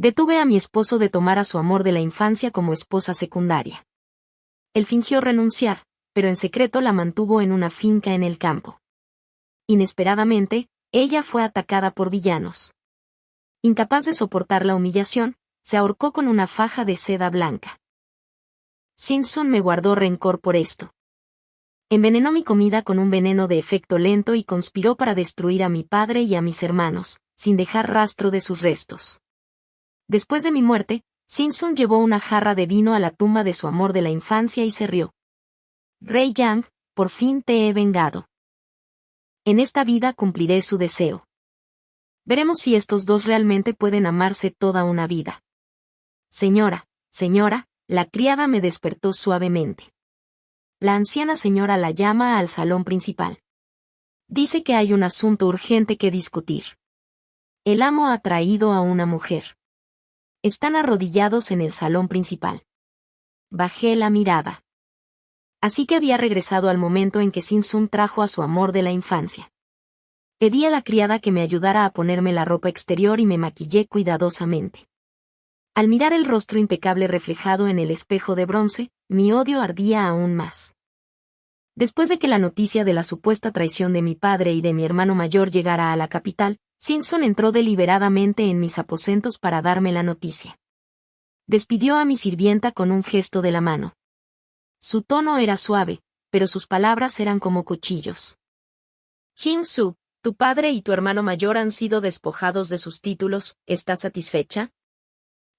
Detuve a mi esposo de tomar a su amor de la infancia como esposa secundaria. Él fingió renunciar, pero en secreto la mantuvo en una finca en el campo. Inesperadamente, ella fue atacada por villanos. Incapaz de soportar la humillación, se ahorcó con una faja de seda blanca. Simpson me guardó rencor por esto. Envenenó mi comida con un veneno de efecto lento y conspiró para destruir a mi padre y a mis hermanos, sin dejar rastro de sus restos. Después de mi muerte, Simpson llevó una jarra de vino a la tumba de su amor de la infancia y se rió. Rey Yang, por fin te he vengado. En esta vida cumpliré su deseo. Veremos si estos dos realmente pueden amarse toda una vida. Señora, la criada me despertó suavemente. La anciana señora la llama al salón principal. Dice que hay un asunto urgente que discutir. El amo ha traído a una mujer. Están arrodillados en el salón principal. Bajé la mirada. Así que había regresado al momento en que Simpson trajo a su amor de la infancia. Pedí a la criada que me ayudara a ponerme la ropa exterior y me maquillé cuidadosamente. Al mirar el rostro impecable reflejado en el espejo de bronce, mi odio ardía aún más. Después de que la noticia de la supuesta traición de mi padre y de mi hermano mayor llegara a la capital, Simpson entró deliberadamente en mis aposentos para darme la noticia. Despidió a mi sirvienta con un gesto de la mano. Su tono era suave, pero sus palabras eran como cuchillos. Jin-Su, tu padre y tu hermano mayor han sido despojados de sus títulos, ¿estás satisfecha?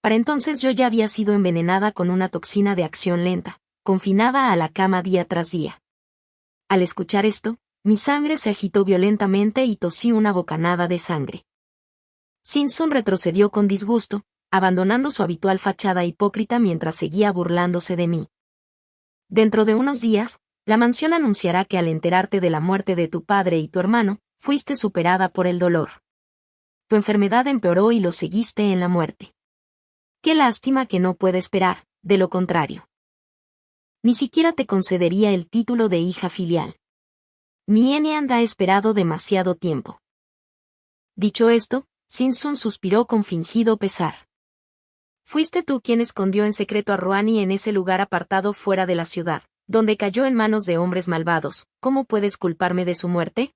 Para entonces yo ya había sido envenenada con una toxina de acción lenta, confinada a la cama día tras día. Al escuchar esto, mi sangre se agitó violentamente y tosí una bocanada de sangre. Simpson retrocedió con disgusto, abandonando su habitual fachada hipócrita mientras seguía burlándose de mí. Dentro de unos días, la mansión anunciará que al enterarte de la muerte de tu padre y tu hermano, fuiste superada por el dolor. Tu enfermedad empeoró y lo seguiste en la muerte. Qué lástima que no pueda esperar, de lo contrario. Ni siquiera te concedería el título de hija filial. Mi Enean ha esperado demasiado tiempo. Dicho esto, Simpson suspiró con fingido pesar. Fuiste tú quien escondió en secreto a Rouani en ese lugar apartado fuera de la ciudad, donde cayó en manos de hombres malvados. ¿Cómo puedes culparme de su muerte?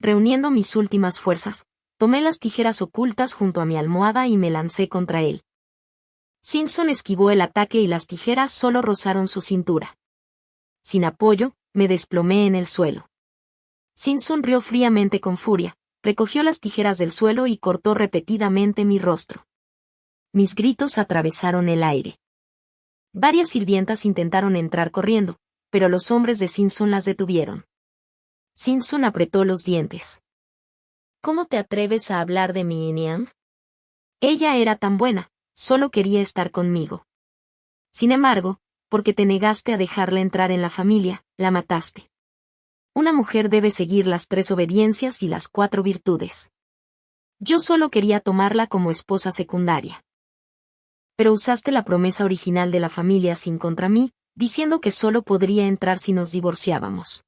Reuniendo mis últimas fuerzas, tomé las tijeras ocultas junto a mi almohada y me lancé contra él. Simpson esquivó el ataque y las tijeras solo rozaron su cintura. Sin apoyo, me desplomé en el suelo. Simpson rió fríamente con furia, recogió las tijeras del suelo y cortó repetidamente mi rostro. Mis gritos atravesaron el aire. Varias sirvientas intentaron entrar corriendo, pero los hombres de Simpson las detuvieron. Simpson apretó los dientes. ¿Cómo te atreves a hablar de mi Enean? Ella era tan buena, solo quería estar conmigo. Sin embargo, porque te negaste a dejarla entrar en la familia, la mataste. Una mujer debe seguir las 3 obediencias y las 4 virtudes. Yo solo quería tomarla como esposa secundaria. Pero usaste la promesa original de la familia sin contra mí, diciendo que solo podría entrar si nos divorciábamos.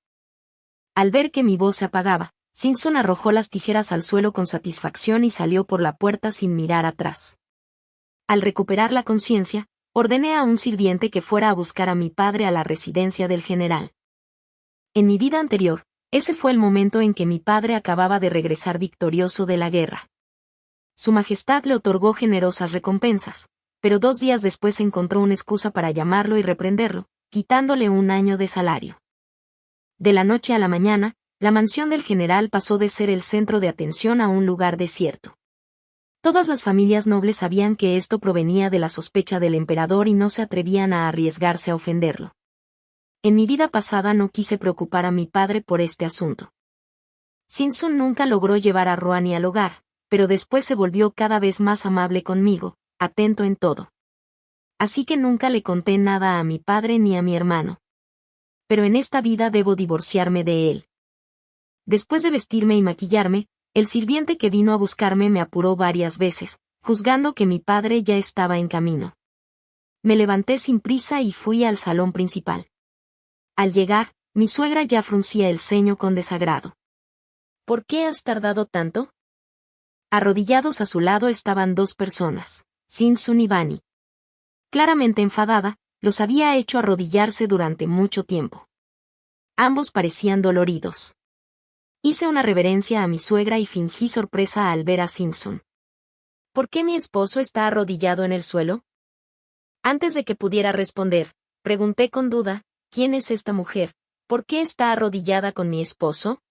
Al ver que mi voz se apagaba, Simpson arrojó las tijeras al suelo con satisfacción y salió por la puerta sin mirar atrás. Al recuperar la conciencia, ordené a un sirviente que fuera a buscar a mi padre a la residencia del general. En mi vida anterior, ese fue el momento en que mi padre acababa de regresar victorioso de la guerra. Su Majestad le otorgó generosas recompensas, pero 2 días después encontró una excusa para llamarlo y reprenderlo, quitándole 1 año de salario. De la noche a la mañana, la mansión del general pasó de ser el centro de atención a un lugar desierto. Todas las familias nobles sabían que esto provenía de la sospecha del emperador y no se atrevían a arriesgarse a ofenderlo. En mi vida pasada no quise preocupar a mi padre por este asunto. Simpson nunca logró llevar a Rouani al hogar, pero después se volvió cada vez más amable conmigo, atento en todo. Así que nunca le conté nada a mi padre ni a mi hermano. Pero en esta vida debo divorciarme de él. Después de vestirme y maquillarme, el sirviente que vino a buscarme me apuró varias veces, juzgando que mi padre ya estaba en camino. Me levanté sin prisa y fui al salón principal. Al llegar, mi suegra ya fruncía el ceño con desagrado. ¿Por qué has tardado tanto? Arrodillados a su lado estaban dos personas, Sin-sun y Vani. Claramente enfadada, los había hecho arrodillarse durante mucho tiempo. Ambos parecían doloridos. Hice una reverencia a mi suegra y fingí sorpresa al ver a Sin-sun. ¿Por qué mi esposo está arrodillado en el suelo? Antes de que pudiera responder, pregunté con duda, ¿quién es esta mujer? ¿Por qué está arrodillada con mi esposo?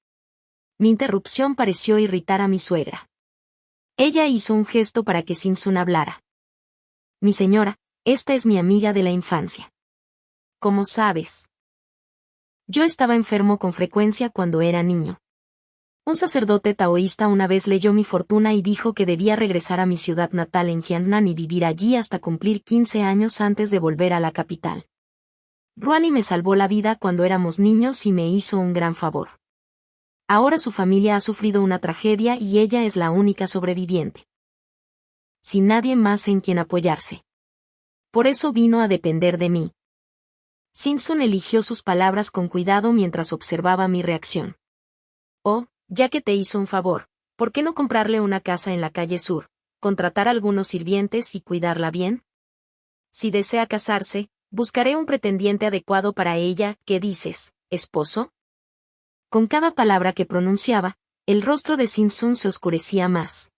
Mi interrupción pareció irritar a mi suegra. Ella hizo un gesto para que Sin-sun hablara. Mi señora, esta es mi amiga de la infancia. ¿Cómo sabes? Yo estaba enfermo con frecuencia cuando era niño. Un sacerdote taoísta una vez leyó mi fortuna y dijo que debía regresar a mi ciudad natal en Jiangnan y vivir allí hasta cumplir 15 años antes de volver a la capital. Ruani me salvó la vida cuando éramos niños y me hizo un gran favor. Ahora su familia ha sufrido una tragedia y ella es la única sobreviviente. Sin nadie más en quien apoyarse. Por eso vino a depender de mí. Sin-sun eligió sus palabras con cuidado mientras observaba mi reacción. Oh, ya que te hizo un favor, ¿por qué no comprarle una casa en la calle Sur, contratar algunos sirvientes y cuidarla bien? Si desea casarse, buscaré un pretendiente adecuado para ella. ¿Qué dices, esposo? Con cada palabra que pronunciaba, el rostro de Sin-sun se oscurecía más.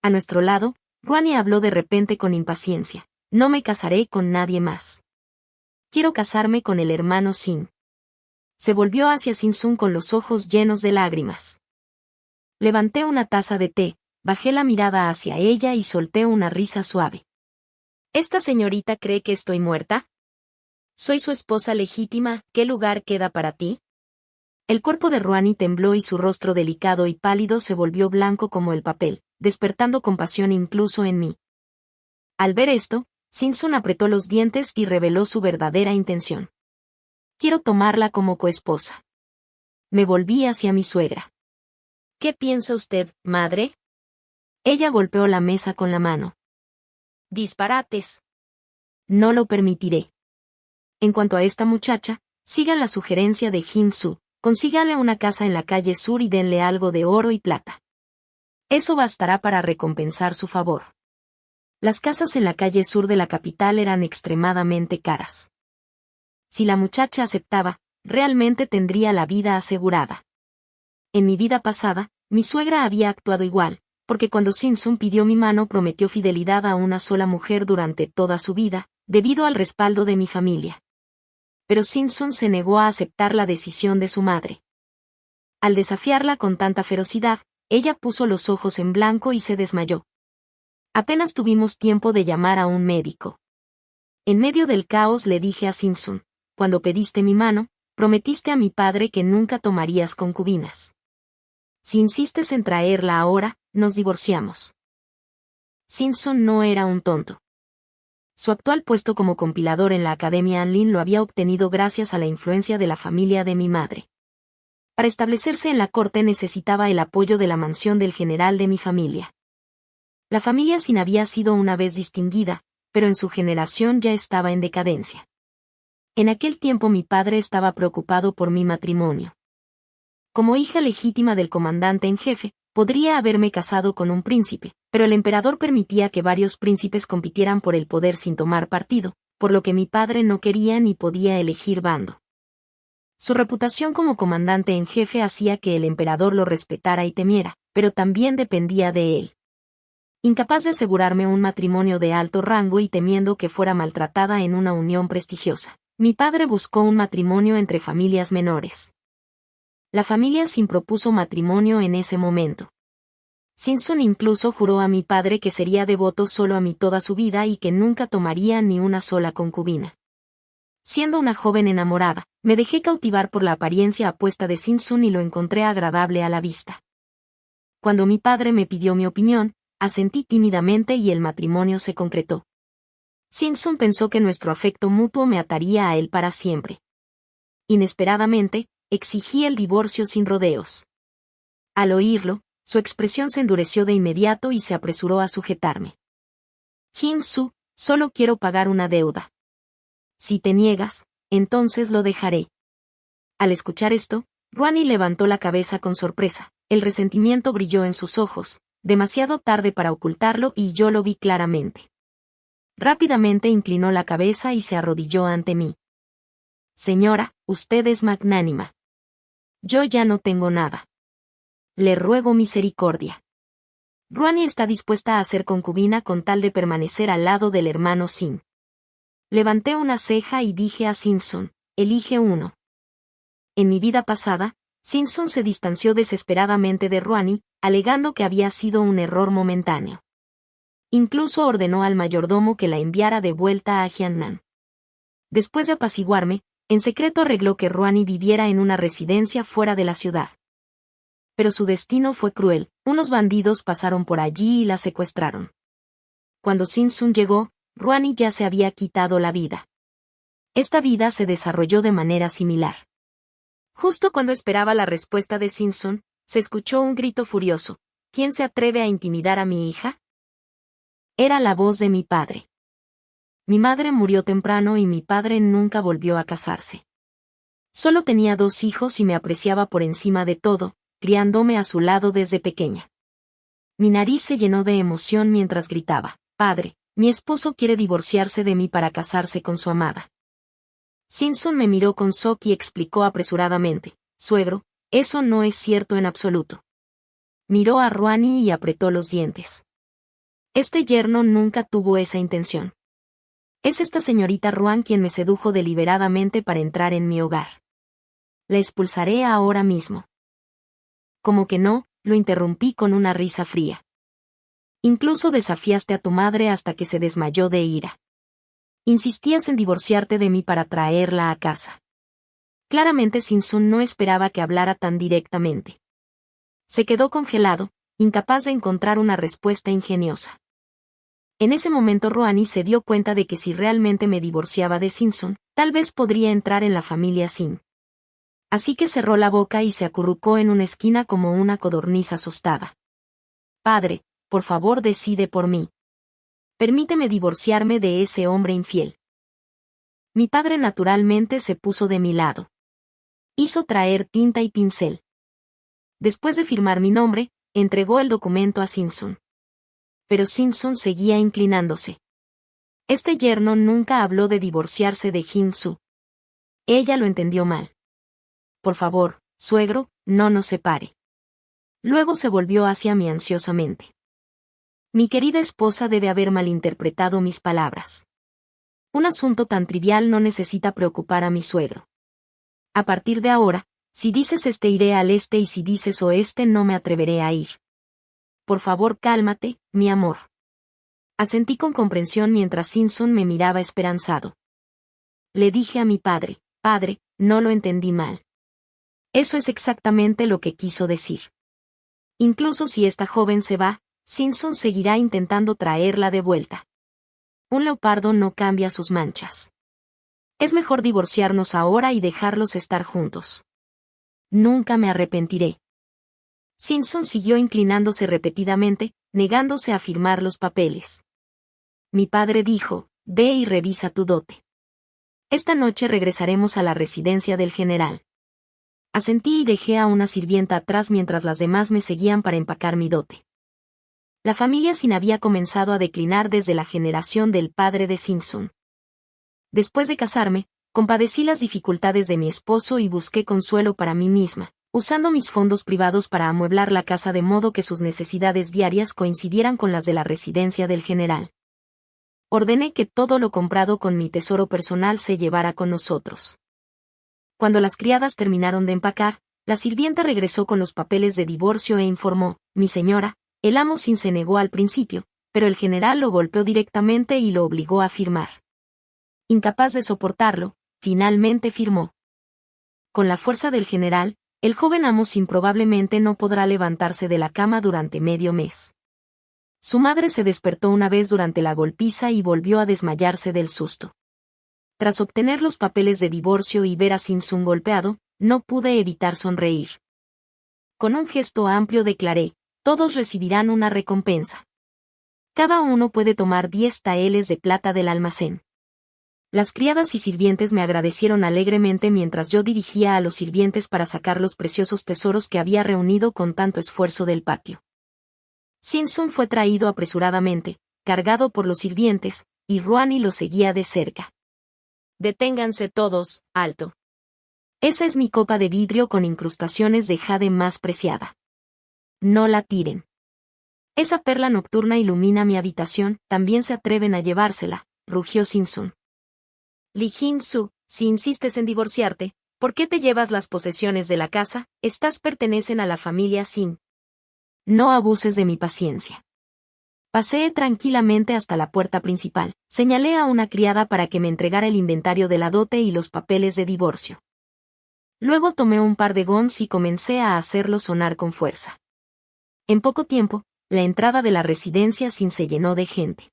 A nuestro lado, Ruani habló de repente con impaciencia. No me casaré con nadie más. Quiero casarme con el hermano Sin. Se volvió hacia Sin-sun con los ojos llenos de lágrimas. Levanté una taza de té, bajé la mirada hacia ella y solté una risa suave. ¿Esta señorita cree que estoy muerta? Soy su esposa legítima, ¿qué lugar queda para ti? El cuerpo de Ruani tembló y su rostro delicado y pálido se volvió blanco como el papel, despertando compasión incluso en mí. Al ver esto, Sin-sun apretó los dientes y reveló su verdadera intención. Quiero tomarla como coesposa. Me volví hacia mi suegra. ¿Qué piensa usted, madre? Ella golpeó la mesa con la mano. Disparates. No lo permitiré. En cuanto a esta muchacha, sigan la sugerencia de Jin-su, consíganle una casa en la calle Sur y denle algo de oro y plata. Eso bastará para recompensar su favor. Las casas en la calle Sur de la capital eran extremadamente caras. Si la muchacha aceptaba, realmente tendría la vida asegurada. En mi vida pasada, mi suegra había actuado igual, porque cuando Sin-sun pidió mi mano prometió fidelidad a una sola mujer durante toda su vida, debido al respaldo de mi familia. Pero Sin-sun se negó a aceptar la decisión de su madre. Al desafiarla con tanta ferocidad, ella puso los ojos en blanco y se desmayó. Apenas tuvimos tiempo de llamar a un médico. En medio del caos le dije a Sin-sun, cuando pediste mi mano, prometiste a mi padre que nunca tomarías concubinas. Si insistes en traerla ahora, nos divorciamos. Sin-sun no era un tonto. Su actual puesto como compilador en la Academia Anlin lo había obtenido gracias a la influencia de la familia de mi madre. Para establecerse en la corte necesitaba el apoyo de la mansión del general de mi familia. La familia Sin había sido una vez distinguida, pero en su generación ya estaba en decadencia. En aquel tiempo mi padre estaba preocupado por mi matrimonio. Como hija legítima del comandante en jefe, podría haberme casado con un príncipe, pero el emperador permitía que varios príncipes compitieran por el poder sin tomar partido, por lo que mi padre no quería ni podía elegir bando. Su reputación como comandante en jefe hacía que el emperador lo respetara y temiera, pero también dependía de él. Incapaz de asegurarme un matrimonio de alto rango y temiendo que fuera maltratada en una unión prestigiosa, mi padre buscó un matrimonio entre familias menores. La familia Sin propuso matrimonio en ese momento. Sin-sun incluso juró a mi padre que sería devoto solo a mí toda su vida y que nunca tomaría ni una sola concubina. Siendo una joven enamorada, me dejé cautivar por la apariencia apuesta de Sin-sun y lo encontré agradable a la vista. Cuando mi padre me pidió mi opinión, asentí tímidamente y el matrimonio se concretó. Sin-sun pensó que nuestro afecto mutuo me ataría a él para siempre. Inesperadamente, exigí el divorcio sin rodeos. Al oírlo, su expresión se endureció de inmediato y se apresuró a sujetarme. Jin-su, solo quiero pagar una deuda. Si te niegas, entonces lo dejaré. Al escuchar esto, Ruani levantó la cabeza con sorpresa, el resentimiento brilló en sus ojos, demasiado tarde para ocultarlo y yo lo vi claramente. Rápidamente inclinó la cabeza y se arrodilló ante mí. Señora, usted es magnánima. Yo ya no tengo nada. Le ruego misericordia. Ruani está dispuesta a ser concubina con tal de permanecer al lado del hermano Sin. Levanté una ceja y dije a Simpson, elige uno. En mi vida pasada, Simpson se distanció desesperadamente de Ruani, alegando que había sido un error momentáneo. Incluso ordenó al mayordomo que la enviara de vuelta a Jiangnan. Después de apaciguarme, en secreto arregló que Ruani viviera en una residencia fuera de la ciudad. Pero su destino fue cruel, unos bandidos pasaron por allí y la secuestraron. Cuando Simpson llegó, Ruani ya se había quitado la vida. Esta vida se desarrolló de manera similar. Justo cuando esperaba la respuesta de Simpson, se escuchó un grito furioso. ¿Quién se atreve a intimidar a mi hija? Era la voz de mi padre. Mi madre murió temprano y mi padre nunca volvió a casarse. Solo tenía 2 hijos y me apreciaba por encima de todo, criándome a su lado desde pequeña. Mi nariz se llenó de emoción mientras gritaba, «Padre, mi esposo quiere divorciarse de mí para casarse con su amada». Simpson me miró con shock y explicó apresuradamente, «Suegro, eso no es cierto en absoluto». Miró a Ruani y apretó los dientes. Este yerno nunca tuvo esa intención. Es esta señorita Ruan quien me sedujo deliberadamente para entrar en mi hogar. La expulsaré ahora mismo. Como que no, lo interrumpí con una risa fría. Incluso desafiaste a tu madre hasta que se desmayó de ira. Insistías en divorciarte de mí para traerla a casa. Claramente Simpson no esperaba que hablara tan directamente. Se quedó congelado, incapaz de encontrar una respuesta ingeniosa. En ese momento Ruani se dio cuenta de que si realmente me divorciaba de Simpson, tal vez podría entrar en la familia Sin. Así que cerró la boca y se acurrucó en una esquina como una codorniz asustada. Padre, por favor decide por mí. Permíteme divorciarme de ese hombre infiel. Mi padre naturalmente se puso de mi lado. Hizo traer tinta y pincel. Después de firmar mi nombre, entregó el documento a Simpson. Pero Simpson seguía inclinándose. Este yerno nunca habló de divorciarse de Jin-Su. Ella lo entendió mal. Por favor, suegro, no nos separe. Luego se volvió hacia mí ansiosamente. Mi querida esposa debe haber malinterpretado mis palabras. Un asunto tan trivial no necesita preocupar a mi suegro. A partir de ahora, si dices este iré al este y si dices oeste no me atreveré a ir. Por favor cálmate, mi amor. Asentí con comprensión mientras Simpson me miraba esperanzado. Le dije a mi padre, padre, no lo entendí mal. Eso es exactamente lo que quiso decir. Incluso si esta joven se va, Simpson seguirá intentando traerla de vuelta. Un leopardo no cambia sus manchas. Es mejor divorciarnos ahora y dejarlos estar juntos. Nunca me arrepentiré. Simpson siguió inclinándose repetidamente, negándose a firmar los papeles. Mi padre dijo, ve y revisa tu dote. Esta noche regresaremos a la residencia del general. Asentí y dejé a una sirvienta atrás mientras las demás me seguían para empacar mi dote. La familia Sin había comenzado a declinar desde la generación del padre de Simpson. Después de casarme, compadecí las dificultades de mi esposo y busqué consuelo para mí misma, usando mis fondos privados para amueblar la casa de modo que sus necesidades diarias coincidieran con las de la residencia del general. Ordené que todo lo comprado con mi tesoro personal se llevara con nosotros. Cuando las criadas terminaron de empacar, la sirvienta regresó con los papeles de divorcio e informó, mi señora, el amo Sin se negó al principio, pero el general lo golpeó directamente y lo obligó a firmar. Incapaz de soportarlo, finalmente firmó. Con la fuerza del general, el joven amo Sin probablemente no podrá levantarse de la cama durante medio mes. Su madre se despertó una vez durante la golpiza y volvió a desmayarse del susto. Tras obtener los papeles de divorcio y ver a Simpson golpeado, no pude evitar sonreír. Con un gesto amplio declaré, todos recibirán una recompensa. Cada uno puede tomar 10 taeles de plata del almacén. Las criadas y sirvientes me agradecieron alegremente mientras yo dirigía a los sirvientes para sacar los preciosos tesoros que había reunido con tanto esfuerzo del patio. Sin-sun fue traído apresuradamente, cargado por los sirvientes, y Ruani lo seguía de cerca. Deténganse todos, alto. Esa es mi copa de vidrio con incrustaciones de jade más preciada. No la tiren. Esa perla nocturna ilumina mi habitación, también se atreven a llevársela, rugió Sin-sun. Li Jin-su, si insistes en divorciarte, ¿por qué te llevas las posesiones de la casa? Estas pertenecen a la familia Sin. No abuses de mi paciencia. Paseé tranquilamente hasta la puerta principal, señalé a una criada para que me entregara el inventario de la dote y los papeles de divorcio. Luego tomé un par de gongs y comencé a hacerlos sonar con fuerza. En poco tiempo, la entrada de la residencia Sin se llenó de gente.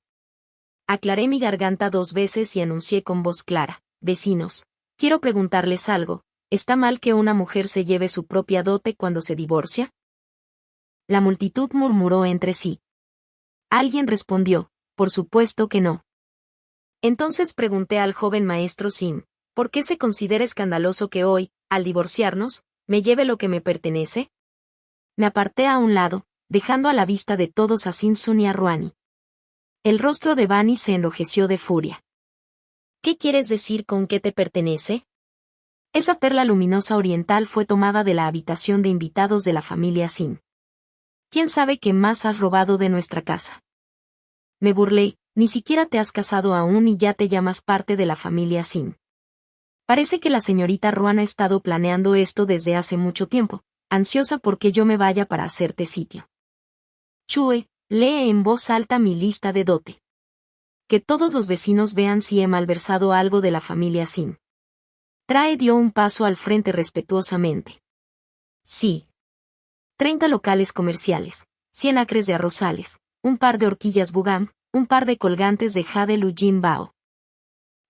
Aclaré mi garganta 2 veces y anuncié con voz clara: vecinos, quiero preguntarles algo, ¿está mal que una mujer se lleve su propia dote cuando se divorcia? La multitud murmuró entre sí. Alguien respondió: por supuesto que no. Entonces pregunté al joven maestro Sin: ¿por qué se considera escandaloso que hoy, al divorciarnos, me lleve lo que me pertenece? Me aparté a un lado, dejando a la vista de todos a Sin-sun y a Ruani. El rostro de Bani se enrojeció de furia. ¿Qué quieres decir con qué te pertenece? Esa perla luminosa oriental fue tomada de la habitación de invitados de la familia Sin. ¿Quién sabe qué más has robado de nuestra casa? Me burlé: ni siquiera te has casado aún y ya te llamas parte de la familia Sin. Parece que la señorita Ruan ha estado planeando esto desde hace mucho tiempo, ansiosa porque yo me vaya para hacerte sitio. Chue, lee en voz alta mi lista de dote. Que todos los vecinos vean si he malversado algo de la familia Sin. Trae dio un paso al frente respetuosamente. Sí. 30 locales comerciales, 100 acres de arrozales, un par de horquillas Bugam, un par de colgantes de jade Lujin Bao.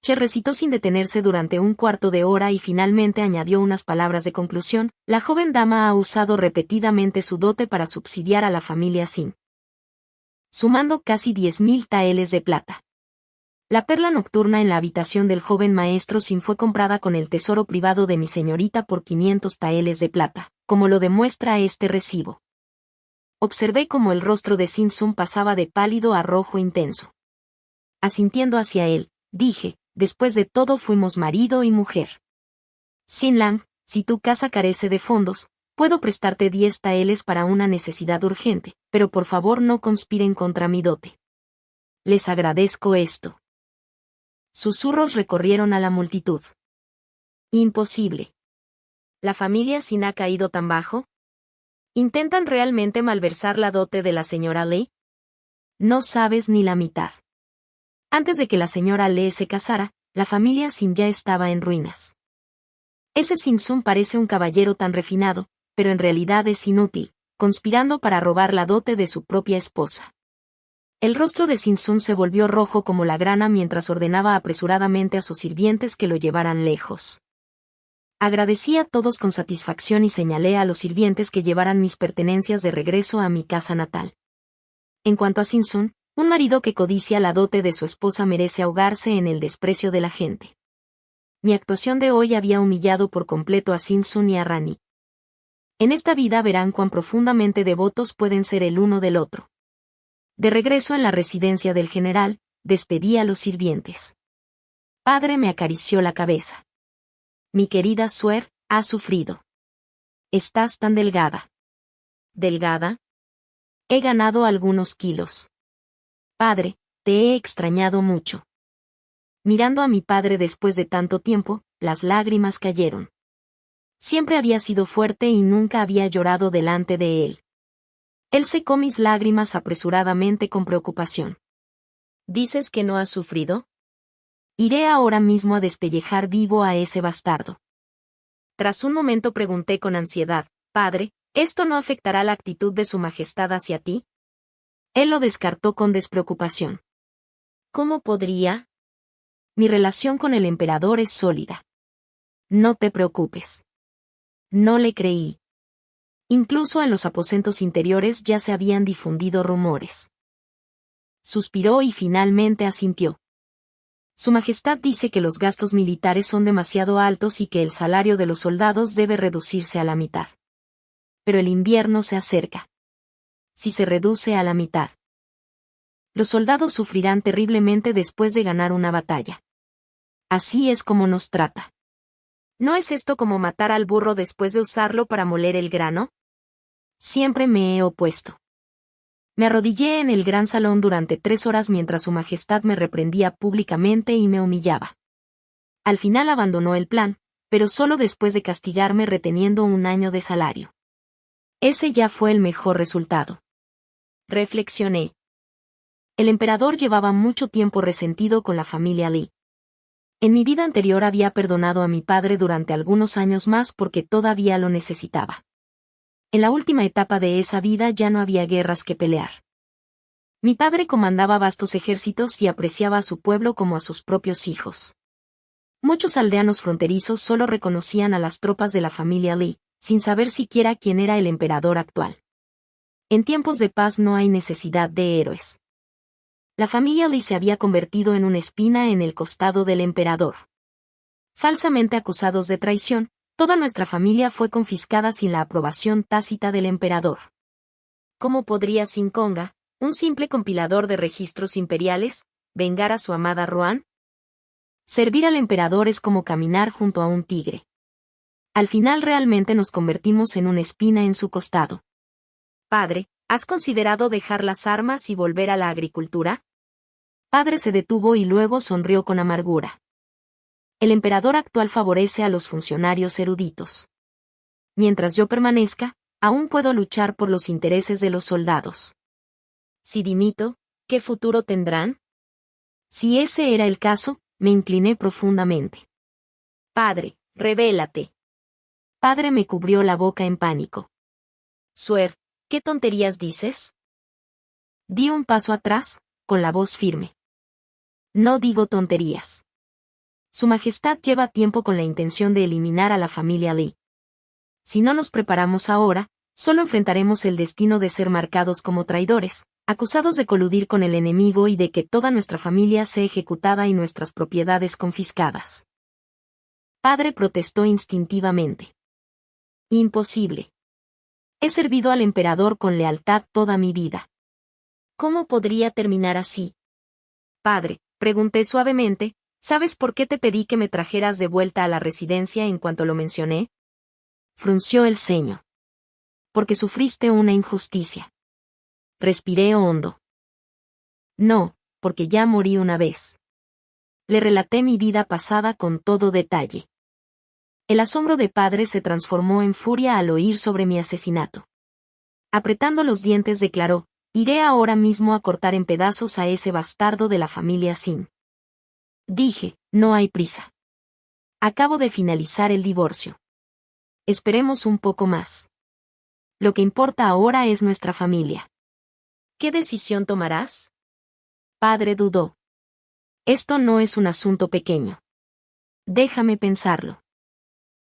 Che recitó sin detenerse durante un cuarto de hora y finalmente añadió unas palabras de conclusión: la joven dama ha usado repetidamente su dote para subsidiar a la familia Sin, sumando casi 10.000 taeles de plata. La perla nocturna en la habitación del joven maestro Sin fue comprada con el tesoro privado de mi señorita por 500 taeles de plata, como lo demuestra este recibo. Observé cómo el rostro de Sin-sun pasaba de pálido a rojo intenso. Asintiendo hacia él, dije: después de todo fuimos marido y mujer. Sin-lang, si tu casa carece de fondos, puedo prestarte 10 taeles para una necesidad urgente, pero por favor no conspiren contra mi dote. Les agradezco esto. Susurros recorrieron a la multitud. Imposible. ¿La familia Sin ha caído tan bajo? ¿Intentan realmente malversar la dote de la señora Lee? No sabes ni la mitad. Antes de que la señora Lee se casara, la familia Sin ya estaba en ruinas. Ese Sin-sun parece un caballero tan refinado, pero en realidad es inútil, conspirando para robar la dote de su propia esposa. El rostro de Sin-sun se volvió rojo como la grana mientras ordenaba apresuradamente a sus sirvientes que lo llevaran lejos. Agradecí a todos con satisfacción y señalé a los sirvientes que llevaran mis pertenencias de regreso a mi casa natal. En cuanto a Sin-sun, un marido que codicia la dote de su esposa merece ahogarse en el desprecio de la gente. Mi actuación de hoy había humillado por completo a Sin-sun y a Rani. En esta vida verán cuán profundamente devotos pueden ser el uno del otro. De regreso en la residencia del general, despedí a los sirvientes. Padre me acarició la cabeza. Mi querida Suer, has sufrido. Estás tan delgada. ¿Delgada? He ganado algunos kilos. Padre, te he extrañado mucho. Mirando a mi padre después de tanto tiempo, las lágrimas cayeron. Siempre había sido fuerte y nunca había llorado delante de él. Él secó mis lágrimas apresuradamente con preocupación. ¿Dices que no has sufrido? Iré ahora mismo a despellejar vivo a ese bastardo. Tras un momento pregunté con ansiedad: Padre, ¿esto no afectará la actitud de su majestad hacia ti? Él lo descartó con despreocupación. ¿Cómo podría? Mi relación con el emperador es sólida. No te preocupes. No le creí. Incluso en los aposentos interiores ya se habían difundido rumores. Suspiró y finalmente asintió. Su Majestad dice que los gastos militares son demasiado altos y que el salario de los soldados debe reducirse a la mitad. Pero el invierno se acerca. si se reduce a la mitad. Los soldados sufrirán terriblemente después de ganar una batalla. Así es como nos trata. ¿No es esto como matar al burro después de usarlo para moler el grano? Siempre me he opuesto. Me arrodillé en el gran salón durante 3 horas mientras Su Majestad me reprendía públicamente y me humillaba. Al final abandonó el plan, pero solo después de castigarme reteniendo 1 año de salario. Ese ya fue el mejor resultado. Reflexioné. El emperador llevaba mucho tiempo resentido con la familia Li. En mi vida anterior había perdonado a mi padre durante algunos años más porque todavía lo necesitaba. En la última etapa de esa vida ya no había guerras que pelear. Mi padre comandaba vastos ejércitos y apreciaba a su pueblo como a sus propios hijos. Muchos aldeanos fronterizos solo reconocían a las tropas de la familia Li, sin saber siquiera quién era el emperador actual. En tiempos de paz no hay necesidad de héroes. La familia Li se había convertido en una espina en el costado del emperador. Falsamente acusados de traición, toda nuestra familia fue confiscada sin la aprobación tácita del emperador. ¿Cómo podría Sinconga, un simple compilador de registros imperiales, vengar a su amada Ruan? Servir al emperador es como caminar junto a un tigre. Al final realmente nos convertimos en una espina en su costado. Padre, ¿has considerado dejar las armas y volver a la agricultura? Padre se detuvo y luego sonrió con amargura. El emperador actual favorece a los funcionarios eruditos. Mientras yo permanezca, aún puedo luchar por los intereses de los soldados. Si dimito, ¿qué futuro tendrán? Si ese era el caso, me incliné profundamente. Padre, revélate. Padre me cubrió la boca en pánico. Suer, ¿qué tonterías dices? Di un paso atrás, con la voz firme. No digo tonterías. Su Majestad lleva tiempo con la intención de eliminar a la familia Li. Si no nos preparamos ahora, solo enfrentaremos el destino de ser marcados como traidores, acusados de coludir con el enemigo y de que toda nuestra familia sea ejecutada y nuestras propiedades confiscadas. Padre protestó instintivamente. Imposible. He servido al emperador con lealtad toda mi vida. ¿Cómo podría terminar así? Padre, pregunté suavemente, ¿sabes por qué te pedí que me trajeras de vuelta a la residencia en cuanto lo mencioné? Frunció el ceño. Porque sufriste una injusticia. Respiré hondo. No, porque ya morí una vez. Le relaté mi vida pasada con todo detalle. El asombro de padre se transformó en furia al oír sobre mi asesinato. Apretando los dientes declaró, iré ahora mismo a cortar en pedazos a ese bastardo de la familia Sin. Dije, no hay prisa. Acabo de finalizar el divorcio. Esperemos un poco más. Lo que importa ahora es nuestra familia. ¿Qué decisión tomarás? Padre dudó. Esto no es un asunto pequeño. Déjame pensarlo.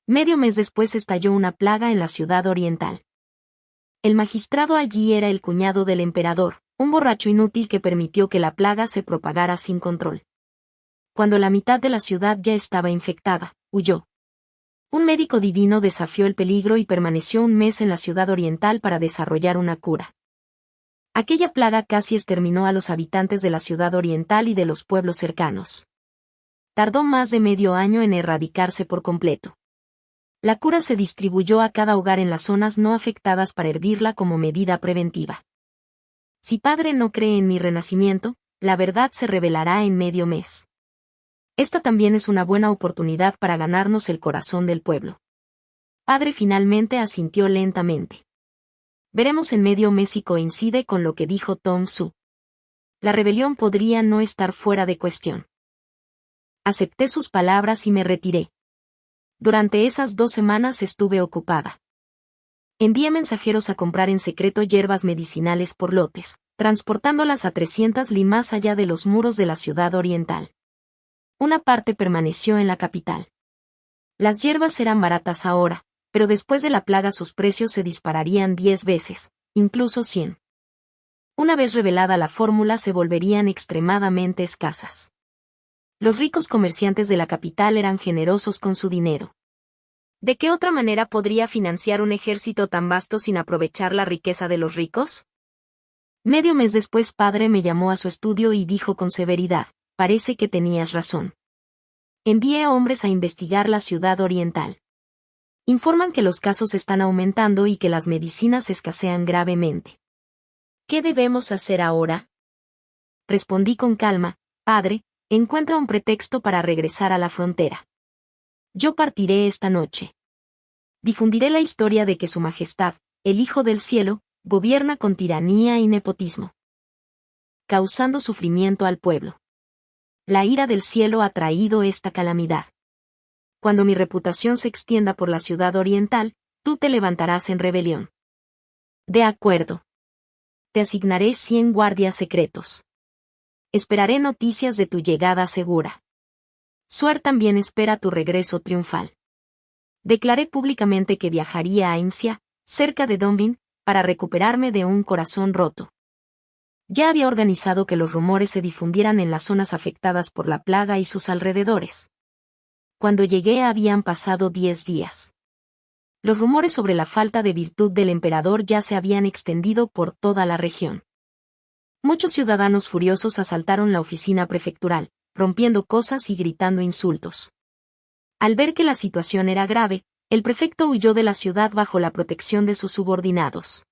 Medio mes después estalló una plaga en la ciudad oriental. El magistrado allí era el cuñado del emperador, un borracho inútil que permitió que la plaga se propagara sin control. Cuando la mitad de la ciudad ya estaba infectada, huyó. Un médico divino desafió el peligro y permaneció 1 mes en la ciudad oriental para desarrollar una cura. Aquella plaga casi exterminó a los habitantes de la ciudad oriental y de los pueblos cercanos. Tardó más de medio año en erradicarse por completo. La cura se distribuyó a cada hogar en las zonas no afectadas para hervirla como medida preventiva. Si padre no cree en mi renacimiento, la verdad se revelará en medio mes. Esta también es una buena oportunidad para ganarnos el corazón del pueblo. Padre finalmente asintió lentamente. Veremos en medio mes si coincide con lo que dijo Tong Su. La rebelión podría no estar fuera de cuestión. Acepté sus palabras y me retiré. Durante esas 2 semanas estuve ocupada. Envié mensajeros a comprar en secreto hierbas medicinales por lotes, transportándolas a 300 li más allá de los muros de la ciudad oriental. Una parte permaneció en la capital. Las hierbas eran baratas ahora, pero después de la plaga sus precios se dispararían 10 veces, incluso 100. Una vez revelada la fórmula se volverían extremadamente escasas. Los ricos comerciantes de la capital eran generosos con su dinero. ¿De qué otra manera podría financiar un ejército tan vasto sin aprovechar la riqueza de los ricos? Medio mes después padre me llamó a su estudio y dijo con severidad, parece que tenías razón. Envié a hombres a investigar la ciudad oriental. Informan que los casos están aumentando y que las medicinas escasean gravemente. ¿Qué debemos hacer ahora? Respondí con calma, padre, encuentra un pretexto para regresar a la frontera. Yo partiré esta noche. Difundiré la historia de que Su Majestad, el Hijo del Cielo, gobierna con tiranía y nepotismo, causando sufrimiento al pueblo. La ira del cielo ha traído esta calamidad. Cuando mi reputación se extienda por la ciudad oriental, tú te levantarás en rebelión. De acuerdo. Te asignaré 100 guardias secretos. Esperaré noticias de tu llegada segura. Suer también espera tu regreso triunfal. Declaré públicamente que viajaría a Insia, cerca de Dongbin, para recuperarme de un corazón roto. Ya había organizado que los rumores se difundieran en las zonas afectadas por la plaga y sus alrededores. Cuando llegué habían pasado 10 días. Los rumores sobre la falta de virtud del emperador ya se habían extendido por toda la región. Muchos ciudadanos furiosos asaltaron la oficina prefectural, rompiendo cosas y gritando insultos. Al ver que la situación era grave, el prefecto huyó de la ciudad bajo la protección de sus subordinados.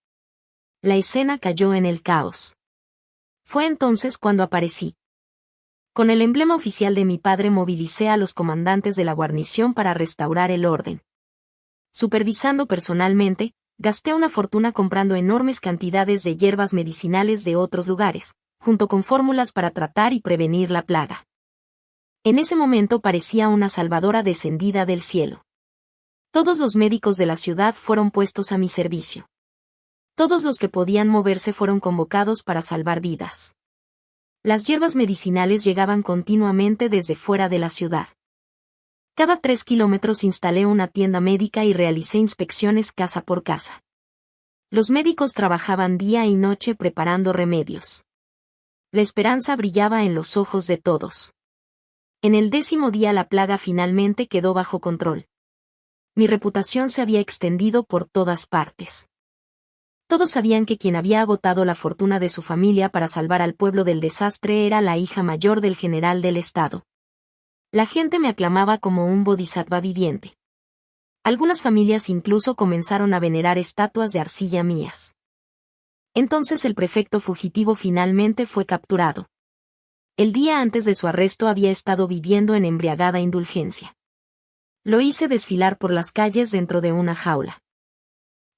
La escena cayó en el caos. Fue entonces cuando aparecí. Con el emblema oficial de mi padre movilicé a los comandantes de la guarnición para restaurar el orden. Supervisando personalmente, gasté una fortuna comprando enormes cantidades de hierbas medicinales de otros lugares, junto con fórmulas para tratar y prevenir la plaga. En ese momento parecía una salvadora descendida del cielo. Todos los médicos de la ciudad fueron puestos a mi servicio. Todos los que podían moverse fueron convocados para salvar vidas. Las hierbas medicinales llegaban continuamente desde fuera de la ciudad. Cada 3 kilómetros instalé una tienda médica y realicé inspecciones casa por casa. Los médicos trabajaban día y noche preparando remedios. La esperanza brillaba en los ojos de todos. En el 10º día la plaga finalmente quedó bajo control. Mi reputación se había extendido por todas partes. Todos sabían que quien había agotado la fortuna de su familia para salvar al pueblo del desastre era la hija mayor del general del estado. La gente me aclamaba como un bodhisattva viviente. Algunas familias incluso comenzaron a venerar estatuas de arcilla mías. Entonces el prefecto fugitivo finalmente fue capturado. El día antes de su arresto había estado viviendo en embriagada indulgencia. Lo hice desfilar por las calles dentro de una jaula.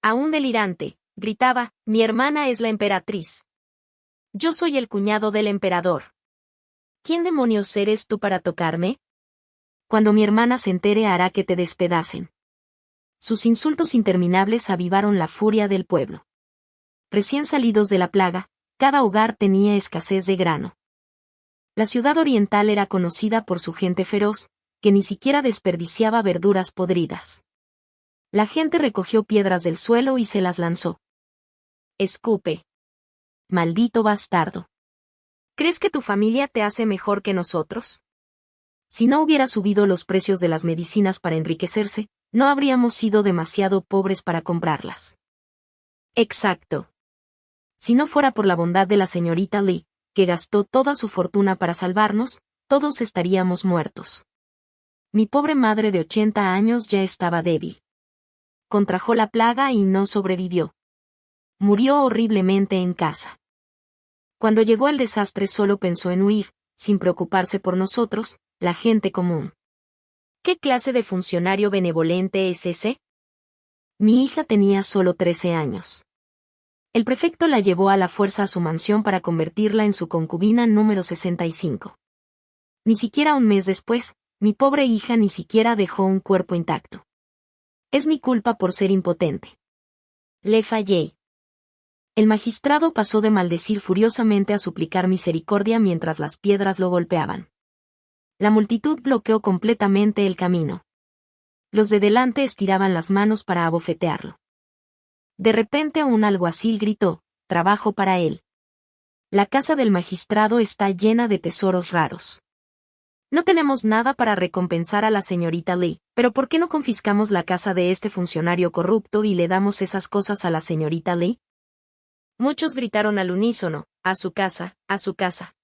Aún delirante, gritaba, mi hermana es la emperatriz. Yo soy el cuñado del emperador. ¿Quién demonios eres tú para tocarme? Cuando mi hermana se entere hará que te despedacen. Sus insultos interminables avivaron la furia del pueblo. Recién salidos de la plaga, cada hogar tenía escasez de grano. La ciudad oriental era conocida por su gente feroz, que ni siquiera desperdiciaba verduras podridas. La gente recogió piedras del suelo y se las lanzó. Escupe. Maldito bastardo. ¿Crees que tu familia te hace mejor que nosotros? Si no hubiera subido los precios de las medicinas para enriquecerse, no habríamos sido demasiado pobres para comprarlas. Exacto. Si no fuera por la bondad de la señorita Lee, que gastó toda su fortuna para salvarnos, todos estaríamos muertos. Mi pobre madre de 80 años ya estaba débil. Contrajo la plaga y no sobrevivió. Murió horriblemente en casa. Cuando llegó el desastre solo pensó en huir, sin preocuparse por nosotros, la gente común. ¿Qué clase de funcionario benevolente es ese? Mi hija tenía solo 13 años. El prefecto la llevó a la fuerza a su mansión para convertirla en su concubina número 65. Ni siquiera un mes después, mi pobre hija ni siquiera dejó un cuerpo intacto. Es mi culpa por ser impotente. Le fallé. El magistrado pasó de maldecir furiosamente a suplicar misericordia mientras las piedras lo golpeaban. La multitud bloqueó completamente el camino. Los de delante estiraban las manos para abofetearlo. De repente un alguacil gritó, trabajo para él. La casa del magistrado está llena de tesoros raros. No tenemos nada para recompensar a la señorita Lee, pero ¿por qué no confiscamos la casa de este funcionario corrupto y le damos esas cosas a la señorita Lee? Muchos gritaron al unísono, «¡A su casa, a su casa!».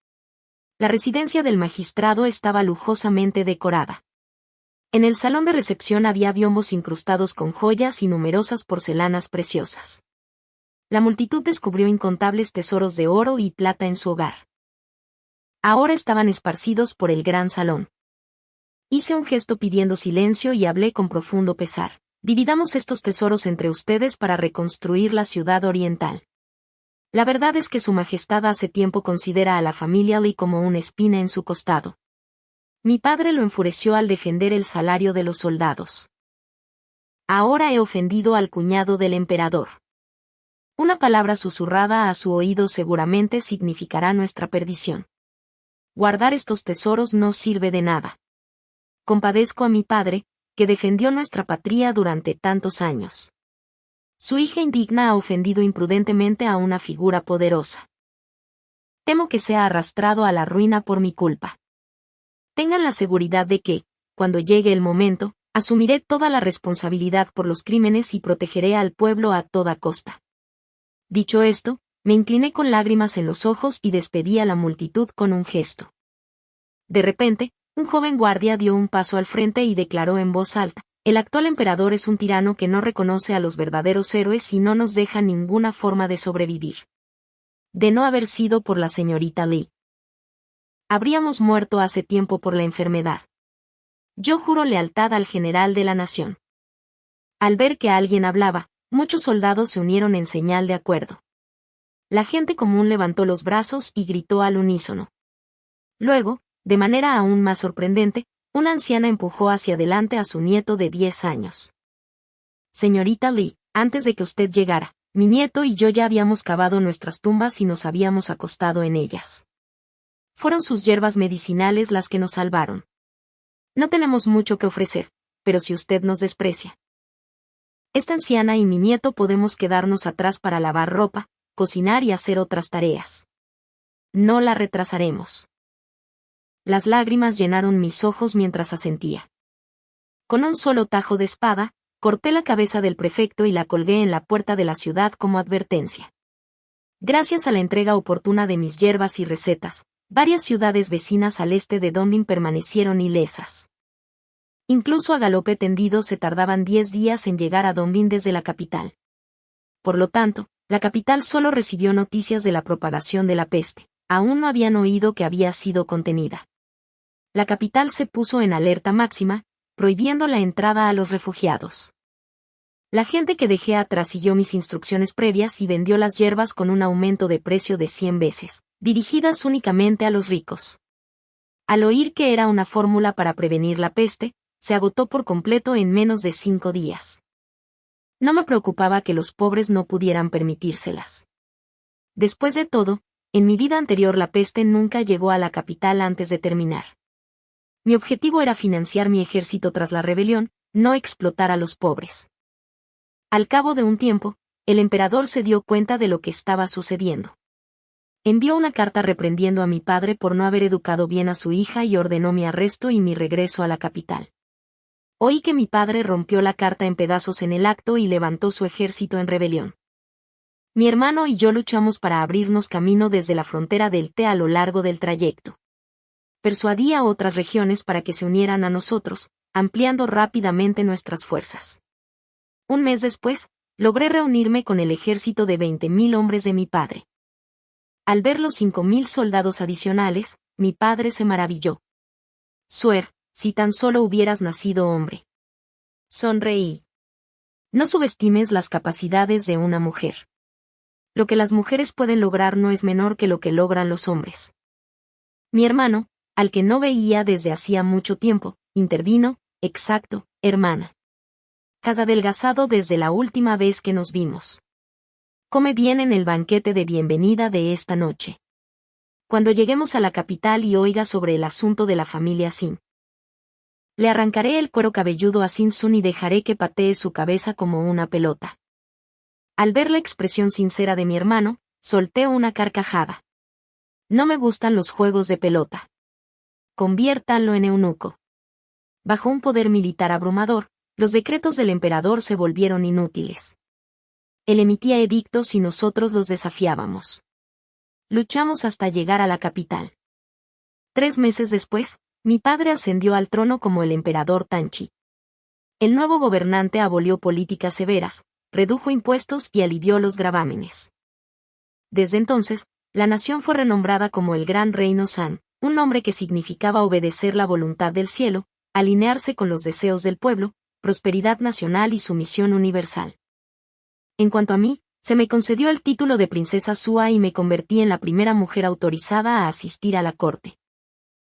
La residencia del magistrado estaba lujosamente decorada. En el salón de recepción había biombos incrustados con joyas y numerosas porcelanas preciosas. La multitud descubrió incontables tesoros de oro y plata en su hogar. Ahora estaban esparcidos por el gran salón. Hice un gesto pidiendo silencio y hablé con profundo pesar. Dividamos estos tesoros entre ustedes para reconstruir la ciudad oriental. La verdad es que Su Majestad hace tiempo considera a la familia Lee como una espina en su costado. Mi padre lo enfureció al defender el salario de los soldados. Ahora he ofendido al cuñado del emperador. Una palabra susurrada a su oído seguramente significará nuestra perdición. Guardar estos tesoros no sirve de nada. Compadezco a mi padre, que defendió nuestra patria durante tantos años. Su hija indigna ha ofendido imprudentemente a una figura poderosa. Temo que sea arrastrado a la ruina por mi culpa. Tengan la seguridad de que, cuando llegue el momento, asumiré toda la responsabilidad por los crímenes y protegeré al pueblo a toda costa. Dicho esto, me incliné con lágrimas en los ojos y despedí a la multitud con un gesto. De repente, un joven guardia dio un paso al frente y declaró en voz alta: «El actual emperador es un tirano que no reconoce a los verdaderos héroes y no nos deja ninguna forma de sobrevivir. De no haber sido por la señorita Lee, habríamos muerto hace tiempo por la enfermedad. Yo juro lealtad al general de la nación». Al ver que alguien hablaba, muchos soldados se unieron en señal de acuerdo. La gente común levantó los brazos y gritó al unísono. Luego, de manera aún más sorprendente, una anciana empujó hacia adelante a su nieto de 10 años. «Señorita Lee, antes de que usted llegara, mi nieto y yo ya habíamos cavado nuestras tumbas y nos habíamos acostado en ellas. Fueron sus hierbas medicinales las que nos salvaron. No tenemos mucho que ofrecer, pero si usted nos desprecia, esta anciana y mi nieto podemos quedarnos atrás para lavar ropa, cocinar y hacer otras tareas. No la retrasaremos». Las lágrimas llenaron mis ojos mientras asentía. Con un solo tajo de espada, corté la cabeza del prefecto y la colgué en la puerta de la ciudad como advertencia. Gracias a la entrega oportuna de mis hierbas y recetas, varias ciudades vecinas al este de Donbin permanecieron ilesas. Incluso a galope tendido se tardaban 10 días en llegar a Donbin desde la capital. Por lo tanto, la capital solo recibió noticias de la propagación de la peste. Aún no habían oído que había sido contenida. La capital se puso en alerta máxima, prohibiendo la entrada a los refugiados. La gente que dejé atrás siguió mis instrucciones previas y vendió las hierbas con un aumento de precio de 100 veces, dirigidas únicamente a los ricos. Al oír que era una fórmula para prevenir la peste, se agotó por completo en menos de 5 días. No me preocupaba que los pobres no pudieran permitírselas. Después de todo, en mi vida anterior la peste nunca llegó a la capital antes de terminar. Mi objetivo era financiar mi ejército tras la rebelión, no explotar a los pobres. Al cabo de un tiempo, el emperador se dio cuenta de lo que estaba sucediendo. Envió una carta reprendiendo a mi padre por no haber educado bien a su hija y ordenó mi arresto y mi regreso a la capital. Oí que mi padre rompió la carta en pedazos en el acto y levantó su ejército en rebelión. Mi hermano y yo luchamos para abrirnos camino desde la frontera del Té a lo largo del trayecto. Persuadí a otras regiones para que se unieran a nosotros, ampliando rápidamente nuestras fuerzas. Un mes después, logré reunirme con el ejército de 20.000 hombres de mi padre. Al ver los 5.000 soldados adicionales, mi padre se maravilló. «Suer, si tan solo hubieras nacido hombre». Sonreí. «No subestimes las capacidades de una mujer. Lo que las mujeres pueden lograr no es menor que lo que logran los hombres». Mi hermano, al que no veía desde hacía mucho tiempo, intervino: «Exacto, hermana. Has adelgazado desde la última vez que nos vimos. Come bien en el banquete de bienvenida de esta noche. Cuando lleguemos a la capital y oiga sobre el asunto de la familia Sin, le arrancaré el cuero cabelludo a Sin Sun y dejaré que patee su cabeza como una pelota». Al ver la expresión sincera de mi hermano, solté una carcajada. «No me gustan los juegos de pelota. Conviértanlo en eunuco». Bajo un poder militar abrumador, los decretos del emperador se volvieron inútiles. Él emitía edictos y nosotros los desafiábamos. Luchamos hasta llegar a la capital. 3 meses después, mi padre ascendió al trono como el emperador Tanchi. El nuevo gobernante abolió políticas severas, redujo impuestos y alivió los gravámenes. Desde entonces, la nación fue renombrada como el Gran Reino San, un nombre que significaba obedecer la voluntad del cielo, alinearse con los deseos del pueblo, prosperidad nacional y sumisión universal. En cuanto a mí, se me concedió el título de princesa Sua y me convertí en la primera mujer autorizada a asistir a la corte.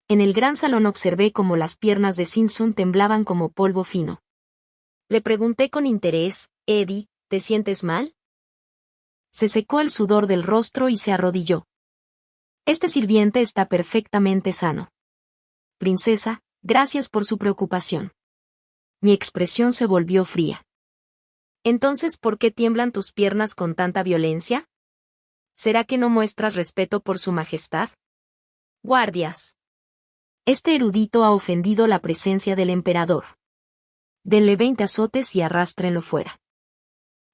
En el gran salón observé cómo las piernas de Sinsun temblaban como polvo fino. Le pregunté con interés, «Eddie, ¿te sientes mal?» Se secó el sudor del rostro y se arrodilló. «Este sirviente está perfectamente sano. Princesa, gracias por su preocupación». Mi expresión se volvió fría. «Entonces, ¿por qué tiemblan tus piernas con tanta violencia? ¿Será que no muestras respeto por su majestad? Guardias. Este erudito ha ofendido la presencia del emperador. Denle 20 azotes y arrástrenlo fuera».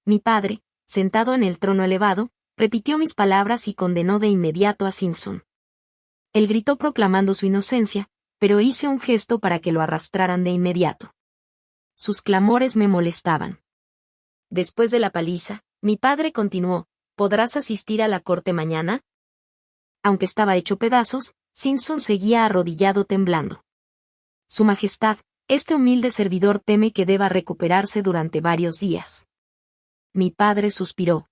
Mi padre, sentado en el trono elevado, repitió mis palabras y condenó de inmediato a Sinsun. Él gritó proclamando su inocencia, pero hice un gesto para que lo arrastraran de inmediato. Sus clamores me molestaban. Después de la paliza, mi padre continuó, ¿podrás asistir a la corte mañana? Aunque estaba hecho pedazos, Sinsun seguía arrodillado temblando. Su Majestad, este humilde servidor teme que deba recuperarse durante varios días. Mi padre suspiró.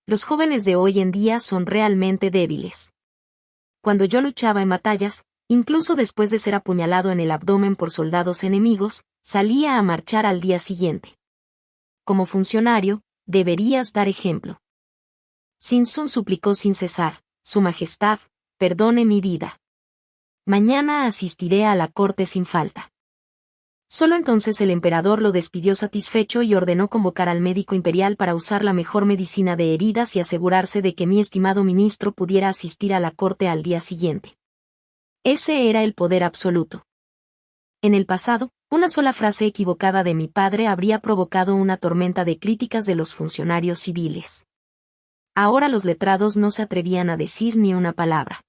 Los jóvenes de hoy en día son realmente débiles. Cuando yo luchaba en batallas, incluso después de ser apuñalado en el abdomen por soldados enemigos, salía a marchar al día siguiente. Como funcionario, deberías dar ejemplo. Sinsun suplicó sin cesar, Su Majestad, perdone mi vida. Mañana asistiré a la corte sin falta. Solo entonces el emperador lo despidió satisfecho y ordenó convocar al médico imperial para usar la mejor medicina de heridas y asegurarse de que mi estimado ministro pudiera asistir a la corte al día siguiente. Ese era el poder absoluto. En el pasado, una sola frase equivocada de mi padre habría provocado una tormenta de críticas de los funcionarios civiles. Ahora los letrados no se atrevían a decir ni una palabra.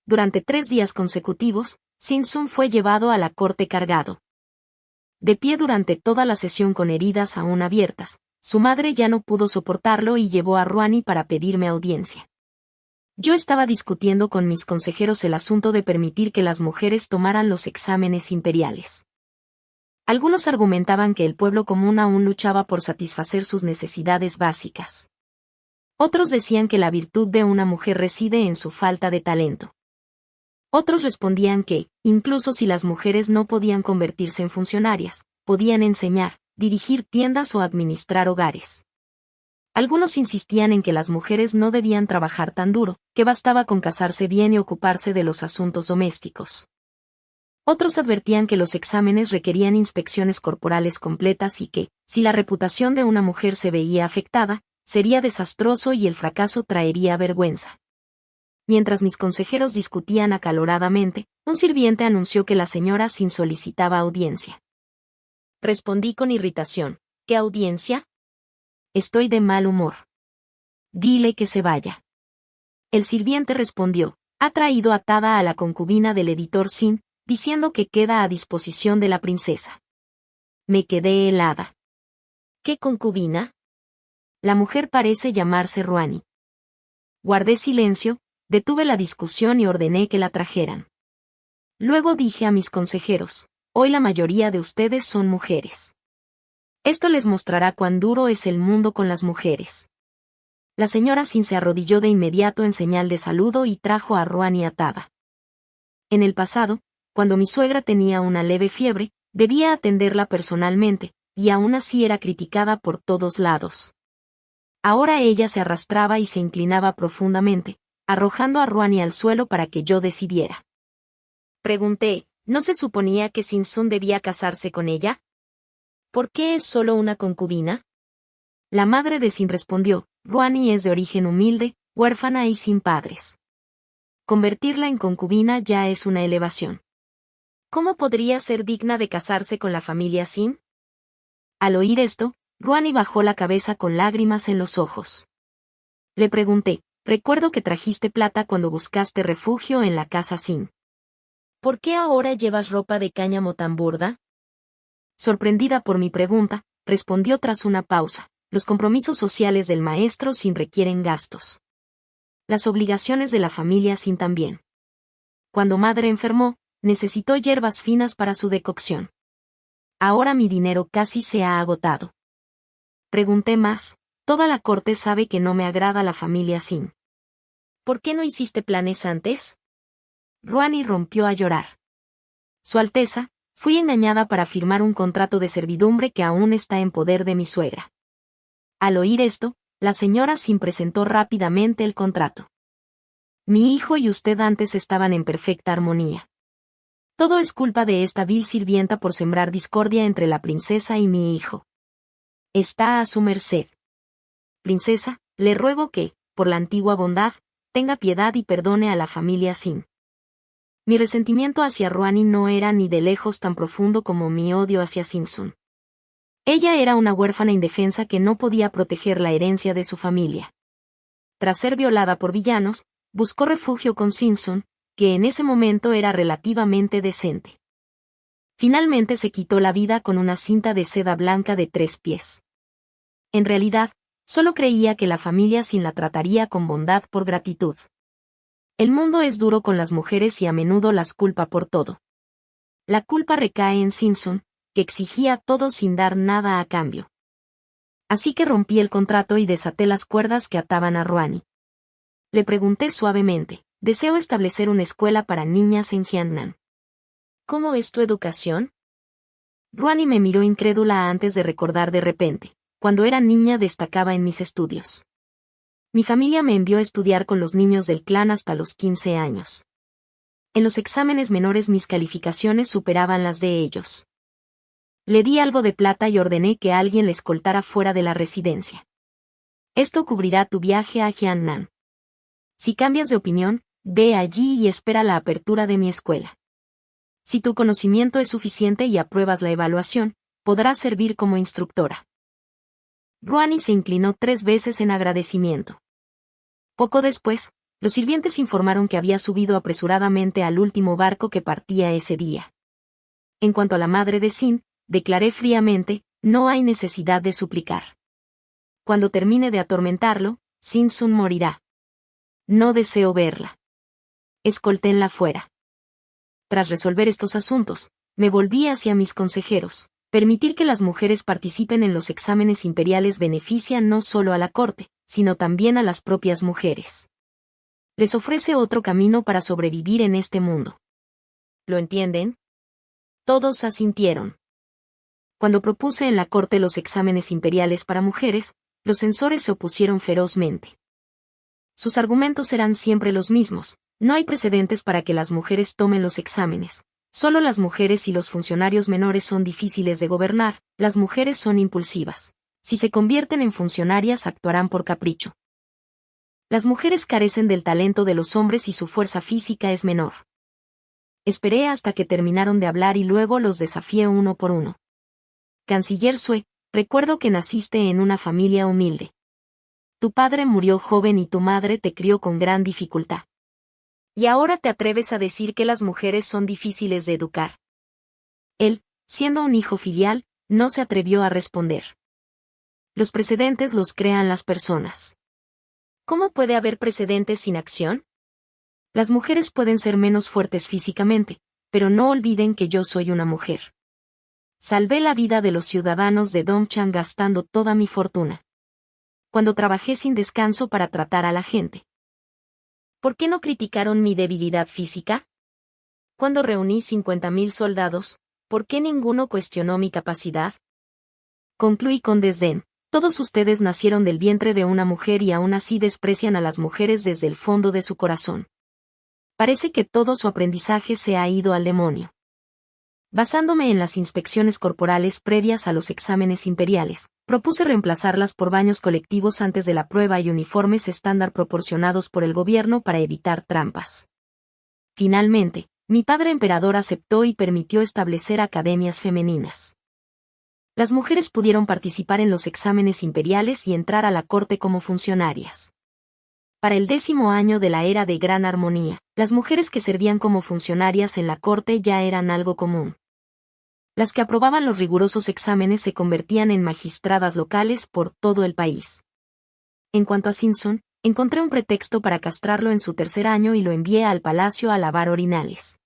Durante 3 días consecutivos, Sinsun fue llevado a la corte cargado. De pie durante toda la sesión con heridas aún abiertas, su madre ya no pudo soportarlo y llevó a Ruani para pedirme audiencia. Yo estaba discutiendo con mis consejeros el asunto de permitir que las mujeres tomaran los exámenes imperiales. Algunos argumentaban que el pueblo común aún luchaba por satisfacer sus necesidades básicas. Otros decían que la virtud de una mujer reside en su falta de talento. Otros respondían que, incluso si las mujeres no podían convertirse en funcionarias, podían enseñar, dirigir tiendas o administrar hogares. Algunos insistían en que las mujeres no debían trabajar tan duro, que bastaba con casarse bien y ocuparse de los asuntos domésticos. Otros advertían que los exámenes requerían inspecciones corporales completas y que, si la reputación de una mujer se veía afectada, sería desastroso y el fracaso traería vergüenza. Mientras mis consejeros discutían acaloradamente, un sirviente anunció que la señora Sin solicitaba audiencia. Respondí con irritación, ¿qué audiencia? Estoy de mal humor. Dile que se vaya. El sirviente respondió, ha traído atada a la concubina del editor Sin, diciendo que queda a disposición de la princesa. Me quedé helada. ¿Qué concubina? La mujer parece llamarse Ruani. Guardé silencio, detuve la discusión y ordené que la trajeran. Luego dije a mis consejeros, hoy la mayoría de ustedes son mujeres. Esto les mostrará cuán duro es el mundo con las mujeres. La señora Sin se arrodilló de inmediato en señal de saludo y trajo a Ruani atada. En el pasado, cuando mi suegra tenía una leve fiebre, debía atenderla personalmente, y aún así era criticada por todos lados. Ahora ella se arrastraba y se inclinaba profundamente, arrojando a Ruani al suelo para que yo decidiera. Pregunté, ¿no se suponía que Sinsun debía casarse con ella? ¿Por qué es solo una concubina? La madre de Sin respondió, Ruani es de origen humilde, huérfana y sin padres. Convertirla en concubina ya es una elevación. ¿Cómo podría ser digna de casarse con la familia Sin? Al oír esto, Ruani bajó la cabeza con lágrimas en los ojos. Le pregunté, recuerdo que trajiste plata cuando buscaste refugio en la casa Sin. ¿Por qué ahora llevas ropa de cáñamo tan burda? Sorprendida por mi pregunta, respondió tras una pausa, los compromisos sociales del maestro Sin requieren gastos. Las obligaciones de la familia Sin también. Cuando madre enfermó, necesitó hierbas finas para su decocción. Ahora mi dinero casi se ha agotado. Pregunté más, toda la corte sabe que no me agrada la familia Sin. ¿Por qué no hiciste planes antes? Ruani rompió a llorar. Su Alteza, fui engañada para firmar un contrato de servidumbre que aún está en poder de mi suegra. Al oír esto, la señora Sin presentó rápidamente el contrato. Mi hijo y usted antes estaban en perfecta armonía. Todo es culpa de esta vil sirvienta por sembrar discordia entre la princesa y mi hijo. Está a su merced. Princesa, le ruego que, por la antigua bondad, tenga piedad y perdone a la familia Sin. Mi resentimiento hacia Ruani no era ni de lejos tan profundo como mi odio hacia Sinsun. Ella era una huérfana indefensa que no podía proteger la herencia de su familia. Tras ser violada por villanos, buscó refugio con Sinsun, que en ese momento era relativamente decente. Finalmente se quitó la vida con una cinta de seda blanca de 3 pies. En realidad, solo creía que la familia Sin la trataría con bondad por gratitud. El mundo es duro con las mujeres y a menudo las culpa por todo. La culpa recae en Sinsun, que exigía todo sin dar nada a cambio. Así que rompí el contrato y desaté las cuerdas que ataban a Ruani. Le pregunté suavemente, deseo establecer una escuela para niñas en Jiangnan. ¿Cómo es tu educación? Ruani me miró incrédula antes de recordar de repente, cuando era niña destacaba en mis estudios. Mi familia me envió a estudiar con los niños del clan hasta los 15 años. En los exámenes menores mis calificaciones superaban las de ellos. Le di algo de plata y ordené que alguien le escoltara fuera de la residencia. Esto cubrirá tu viaje a Jiangnan. Si cambias de opinión, ve allí y espera la apertura de mi escuela. Si tu conocimiento es suficiente y apruebas la evaluación, podrás servir como instructora. Ruani se inclinó 3 veces en agradecimiento. Poco después, los sirvientes informaron que había subido apresuradamente al último barco que partía ese día. En cuanto a la madre de Sin, declaré fríamente, no hay necesidad de suplicar. Cuando termine de atormentarlo, Sinsun morirá. No deseo verla. Escolténla fuera. Tras resolver estos asuntos, me volví hacia mis consejeros. Permitir que las mujeres participen en los exámenes imperiales beneficia no solo a la corte, sino también a las propias mujeres. Les ofrece otro camino para sobrevivir en este mundo. ¿Lo entienden? Todos asintieron. Cuando propuse en la corte los exámenes imperiales para mujeres, los censores se opusieron ferozmente. Sus argumentos eran siempre los mismos: no hay precedentes para que las mujeres tomen los exámenes. Solo las mujeres y los funcionarios menores son difíciles de gobernar, las mujeres son impulsivas. Si se convierten en funcionarias actuarán por capricho. Las mujeres carecen del talento de los hombres y su fuerza física es menor. Esperé hasta que terminaron de hablar y luego los desafié uno por uno. Canciller Sue, recuerdo que naciste en una familia humilde. Tu padre murió joven y tu madre te crió con gran dificultad. ¿Y ahora te atreves a decir que las mujeres son difíciles de educar? Él, siendo un hijo filial, no se atrevió a responder. Los precedentes los crean las personas. ¿Cómo puede haber precedentes sin acción? Las mujeres pueden ser menos fuertes físicamente, pero no olviden que yo soy una mujer. Salvé la vida de los ciudadanos de Dongchang gastando toda mi fortuna. Cuando trabajé sin descanso para tratar a la gente. ¿Por qué no criticaron mi debilidad física? Cuando reuní 50.000 soldados, ¿por qué ninguno cuestionó mi capacidad? Concluí con desdén. Todos ustedes nacieron del vientre de una mujer y aún así desprecian a las mujeres desde el fondo de su corazón. Parece que todo su aprendizaje se ha ido al demonio. Basándome en las inspecciones corporales previas a los exámenes imperiales, propuse reemplazarlas por baños colectivos antes de la prueba y uniformes estándar proporcionados por el gobierno para evitar trampas. Finalmente, mi padre emperador aceptó y permitió establecer academias femeninas. Las mujeres pudieron participar en los exámenes imperiales y entrar a la corte como funcionarias. Para el 10º año de la era de Gran Armonía, las mujeres que servían como funcionarias en la corte ya eran algo común. Las que aprobaban los rigurosos exámenes se convertían en magistradas locales por todo el país. En cuanto a Simpson, encontré un pretexto para castrarlo en su 3er año y lo envié al palacio a lavar orinales.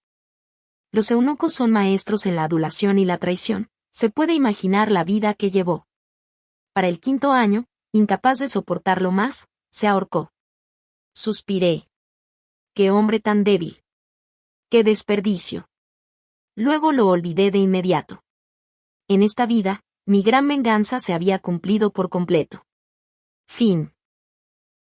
Los eunucos son maestros en la adulación y la traición, se puede imaginar la vida que llevó. Para el 5.º año, incapaz de soportarlo más, se ahorcó. Suspiré. ¡Qué hombre tan débil! ¡Qué desperdicio! Luego lo olvidé de inmediato. En esta vida, mi gran venganza se había cumplido por completo. Fin.